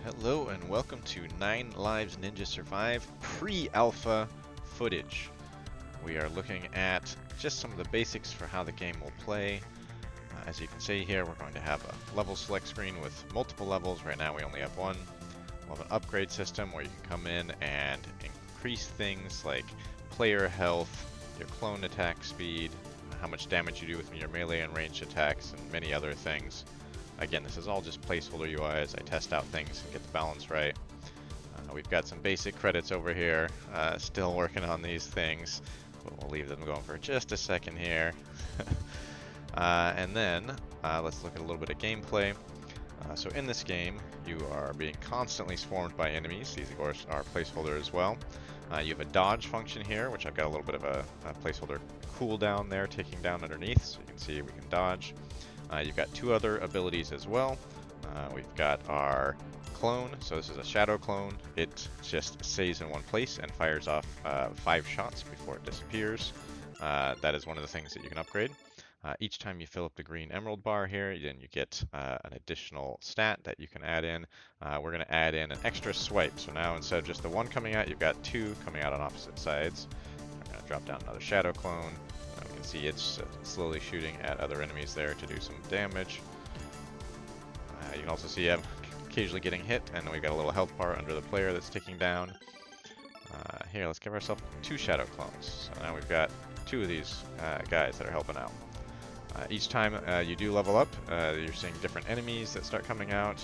Hello and welcome to 9 Lives Ninja Survive pre-alpha footage. We are looking at just some of the basics for how the game will play. As you can see here, we're going to have a level select screen with multiple levels. Right now we only have one. We'll have an upgrade system where you can come in and increase things like player health, your clone attack speed, how much damage you do with your melee and ranged attacks, and many other things. Again, this is all just placeholder UI as I test out things and get the balance right. We've got some basic credits over here, still working on these things, but we'll leave them going for just a second here. And then let's look at a little bit of gameplay. So in this game, you are being constantly swarmed by enemies. These, of course, are placeholder as well. You have a dodge function here, which I've got a little bit of a placeholder cooldown there, taking down underneath, so you can see we can dodge. You've got two other abilities as well. We've got our clone, so this is a shadow clone. It just stays in one place and fires off 5 shots before it disappears. That is one of the things that you can upgrade. Each time you fill up the green emerald bar here, then you get an additional stat that you can add in. We're going to add in an extra swipe, so now instead of just the one coming out, you've got 2 coming out on opposite sides. I'm going to drop down another shadow clone. You can see it's slowly shooting at other enemies there to do some damage. You can also see I'm occasionally getting hit, and then we've got a little health bar under the player that's ticking down. Here, let's give ourselves 2 shadow clones. So now we've got 2 of these guys that are helping out. Each time you do level up, you're seeing different enemies that start coming out.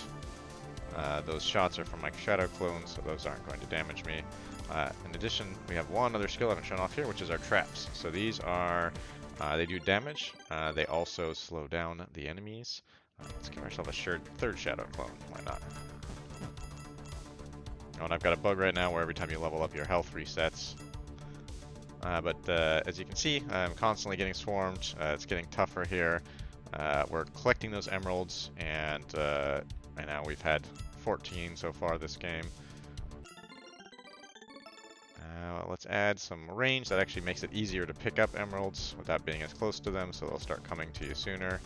Those shots are from my shadow clones, so those aren't going to damage me. In addition, we have one other skill I haven't shown off here, which is our traps. So these are, they do damage. They also slow down the enemies. Let's give ourselves a third shadow clone. Why not? Oh, and I've got a bug right now where every time you level up, your health resets. But as you can see, I'm constantly getting swarmed. It's getting tougher here. We're collecting those emeralds, and right now we've had 14 so far this game. Let's add some range that actually makes it easier to pick up emeralds without being as close to them, so they'll start coming to you sooner.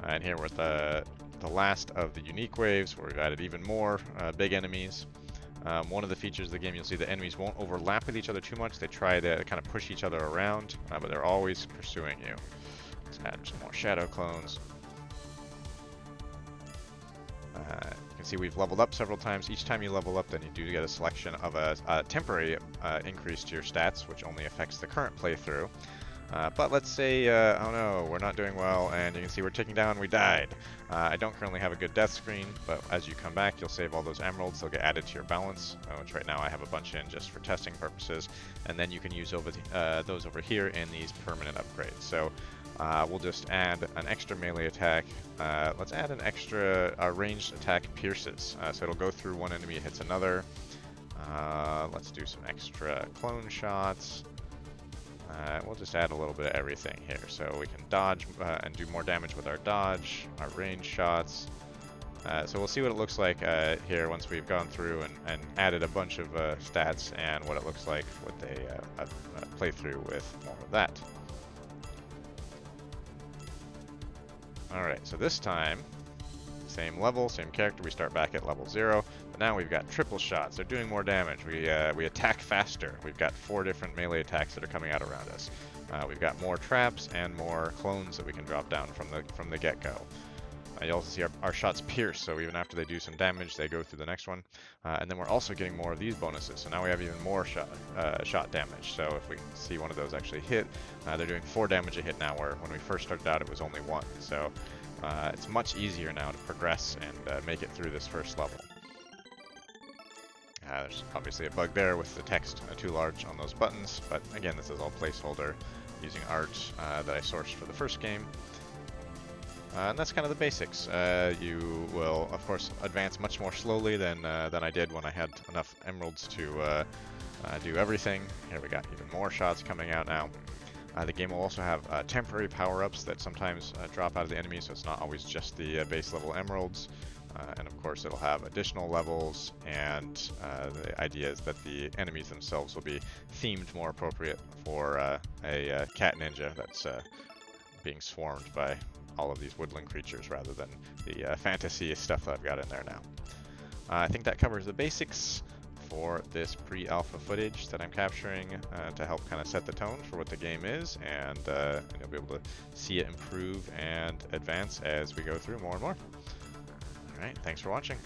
And here we're at the last of the unique waves, where we've added even more big enemies. One of the features of the game, you'll see the enemies won't overlap with each other too much. They try to kind of push each other around, but they're always pursuing you. Let's add some more shadow clones. You can see we've leveled up several times. Each time you level up, then you do get a selection of a temporary increase to your stats, which only affects the current playthrough. But let's say, oh no, we're not doing well, and you can see we're ticking down, we died. I don't currently have a good death screen, but as you come back, you'll save all those emeralds. They'll get added to your balance, which right now I have a bunch in just for testing purposes. And then you can use those over here in these permanent upgrades. So we'll just add an extra melee attack. Let's add an extra ranged attack pierces. So it'll go through one enemy, it hits another. Let's do some extra clone shots. We'll just add a little bit of everything here. So we can dodge and do more damage with our dodge, our range shots. So we'll see what it looks like here once we've gone through and added a bunch of stats, and what it looks like with a playthrough with more of that. Alright, so this time, same level, same character, we start back at level 0. But now we've got triple shots. They're doing more damage. We attack faster. We've got 4 different melee attacks that are coming out around us. We've got more traps and more clones that we can drop down from the get-go. You also see our shots pierce, so even after they do some damage, they go through the next one. And then we're also getting more of these bonuses, so now we have even more shot damage. So if we see one of those actually hit, they're doing 4 damage a hit now, where when we first started out it was only 1. So it's much easier now to progress and make it through this first level. There's obviously a bug there with the text too large on those buttons, but again, this is all placeholder using art that I sourced for the first game. And that's kind of the basics. You will, of course, advance much more slowly than I did when I had enough emeralds to do everything. Here we got even more shots coming out now. The game will also have temporary power-ups that sometimes drop out of the enemy, so it's not always just the base level emeralds. And of course it'll have additional levels, and the idea is that the enemies themselves will be themed more appropriate for a cat ninja that's being swarmed by all of these woodland creatures rather than the fantasy stuff that I've got in there now. I think that covers the basics for this pre-alpha footage that I'm capturing to help kind of set the tone for what the game is, and you'll be able to see it improve and advance as we go through more and more. Alright, thanks for watching.